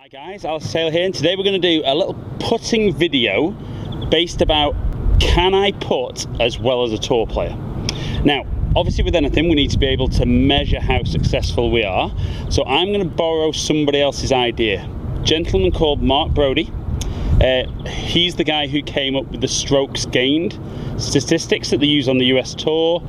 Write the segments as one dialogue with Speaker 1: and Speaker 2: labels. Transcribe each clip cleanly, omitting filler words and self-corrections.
Speaker 1: Hi guys, Alice Taylor here, and today we're going to do a little putting video based about can I putt as well as a tour player. Now obviously with anything we need to be able to measure how successful we are, so I'm going to borrow somebody else's idea. A gentleman called Mark Brody. He's the guy who came up with the strokes gained statistics that they use on the US Tour.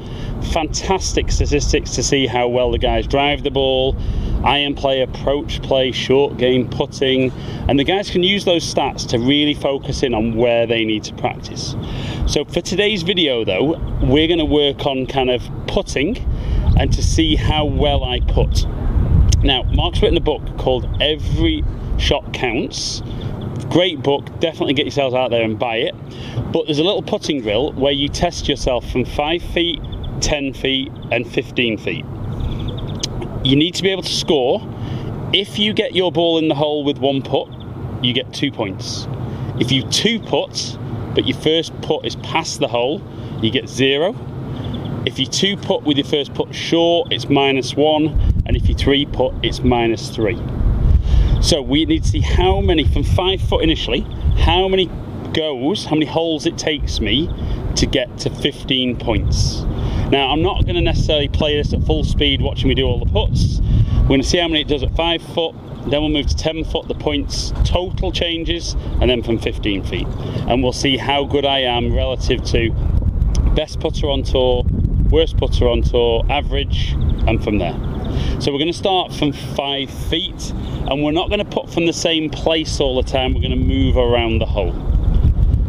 Speaker 1: Fantastic statistics to see how well the guys drive the ball, iron play, approach play, short game, putting, and the guys can use those stats to really focus in on where they need to practice. So for today's video though, we're going to work on kind of putting and to see how well I putt. Now Mark's written a book called Every Shot Counts. Great book, definitely get yourselves out there and buy it. But there's a little putting drill where you test yourself from 5 feet, 10 feet and 15 feet. You need to be able to score. If you get your ball in the hole with one putt, you get 2 points. If you two putt, but your first putt is past the hole, you get 0. If you two putt with your first putt short, it's -1, and if you three putt, it's -3. So we need to see how many, from 5 foot initially, how many goes, how many holes it takes me to get to 15 points. Now I'm not going to necessarily play this at full speed watching me do all the putts. We're going to see how many it does at 5 foot, then we'll move to 10 foot, the points total changes, and then from 15 feet. And we'll see how good I am relative to best putter on tour, worst putter on tour, average, and from there. So we're going to start from 5 feet, and we're not going to put from the same place all the time, we're going to move around the hole.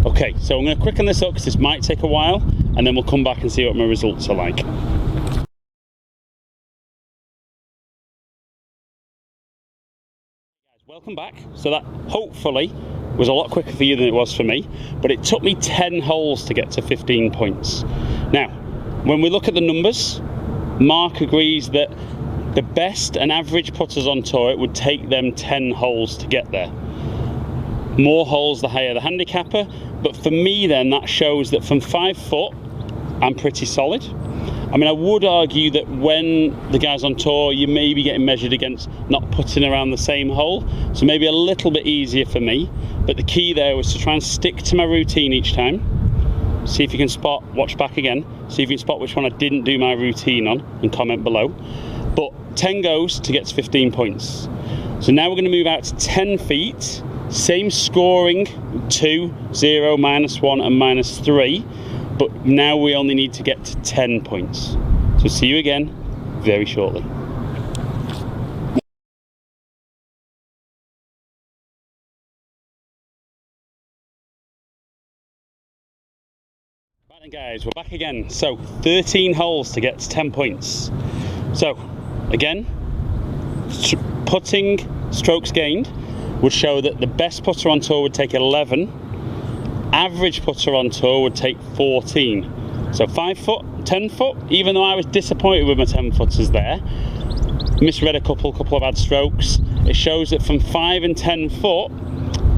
Speaker 1: Okay, so I'm going to quicken this up because this might take a while, and then we'll come back and see what my results are like. Welcome back. So that hopefully was a lot quicker for you than it was for me, but it took me 10 holes to get to 15 points. Now, when we look at the numbers, Mark agrees that the best and average putters on tour, it would take them 10 holes to get there. More holes, the higher the handicapper, but for me then that shows that from 5 foot, I'm pretty solid. I mean, I would argue that when the guys on tour, you may be getting measured against not putting around the same hole, so maybe a little bit easier for me, but the key there was to try and stick to my routine each time. See if you can spot, watch back again, see if you can spot which one I didn't do my routine on and comment below. But 10 goes to get to 15 points. So now we're going to move out to 10 feet, same scoring, 2, 0, -1 and -3, but now we only need to get to 10 points. So see you again very shortly. Right then guys, we're back again. So 13 holes to get to 10 points. So again, putting strokes gained would show that the best putter on tour would take 11, average putter on tour would take 14. So 5 foot, 10 foot, even though I was disappointed with my 10 footers there, misread a couple of bad strokes, it shows that from 5 and 10 foot,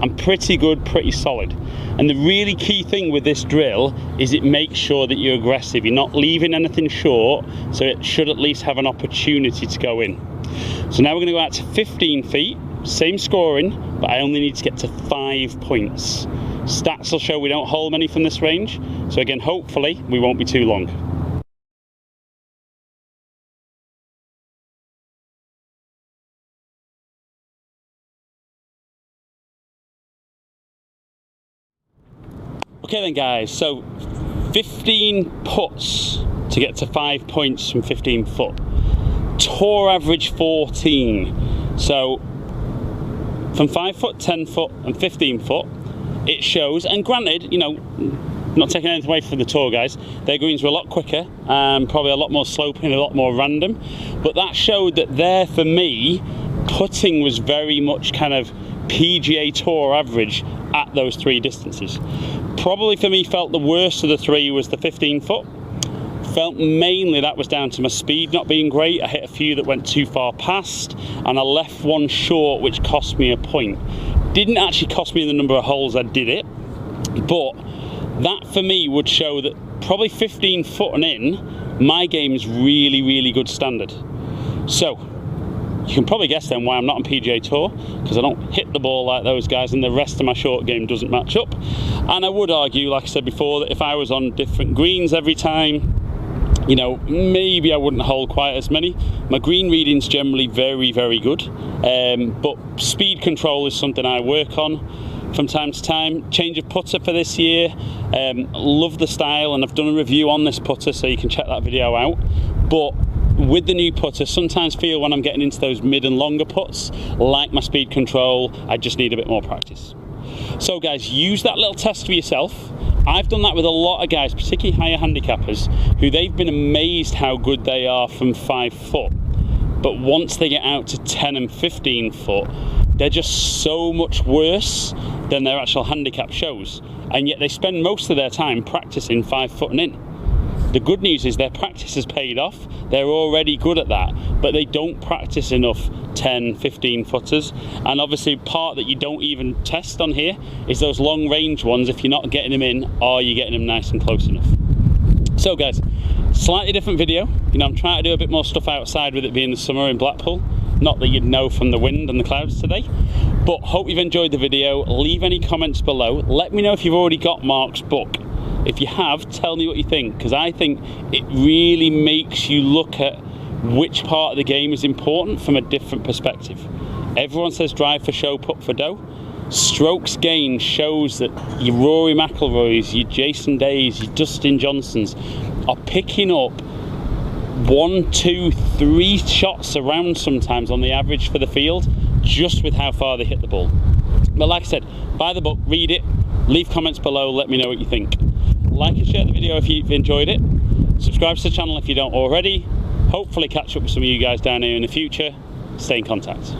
Speaker 1: I'm pretty good, pretty solid. And the really key thing with this drill is it makes sure that you're aggressive. You're not leaving anything short, so it should at least have an opportunity to go in. So now we're going to go out to 15 feet, same scoring, but I only need to get to 5 points. Stats will show we don't hold many from this range, so again, hopefully we won't be too long. Okay then guys, so 15 putts to get to 5 points from 15 foot. Tour average 14. So from 5 foot, 10 foot and 15 foot, it shows, and granted, you know, not taking anything away from the tour guys, their greens were a lot quicker, probably a lot more sloping, a lot more random, but that showed that there for me, putting was very much kind of PGA Tour average at those 3 distances. Probably for me felt the worst of the 3 was the 15 foot. Felt mainly that was down to my speed not being great. I hit a few that went too far past, and I left one short which cost me a point. Didn't actually cost me the number of holes I did it, but that for me would show that probably 15 foot and in, my game is really, really good standard. So You can probably guess then why I'm not on PGA Tour, because I don't hit the ball like those guys and the rest of my short game doesn't match up. And I would argue, like I said before, that if I was on different greens every time, you know, maybe I wouldn't hold quite as many. My green reading's generally very, very good, but speed control is something I work on from time to time. Change of putter for this year. Love the style, and I've done a review on this putter, so you can check that video out. But with the new putter, sometimes feel when I'm getting into those mid and longer putts, like my speed control, I just need a bit more practice. So guys, use that little test for yourself. I've done that with a lot of guys, particularly higher handicappers, who they've been amazed how good they are from 5 foot. But once they get out to 10 and 15 foot, they're just so much worse than their actual handicap shows. And yet they spend most of their time practicing 5 foot and in. The good news is their practice has paid off. They're already good at that, but they don't practice enough 10, 15 footers. And obviously part that you don't even test on here is those long range ones. If you're not getting them in, are you getting them nice and close enough? So guys, slightly different video. You know, I'm trying to do a bit more stuff outside with it being the summer in Blackpool. Not that you'd know from the wind and the clouds today, but hope you've enjoyed the video. Leave any comments below. Let me know if you've already got Mark's book. If you have, tell me what you think, because I think it really makes you look at which part of the game is important from a different perspective. Everyone says drive for show, putt for dough. Strokes gained shows that your Rory McIlroys, your Jason Days, your Dustin Johnsons are picking up 1, 2, 3 shots around sometimes on the average for the field, just with how far they hit the ball. But like I said, buy the book, read it, leave comments below, let me know what you think. Like and share the video if you've enjoyed it. Subscribe to the channel if you don't already. Hopefully catch up with some of you guys down here in the future. Stay in contact.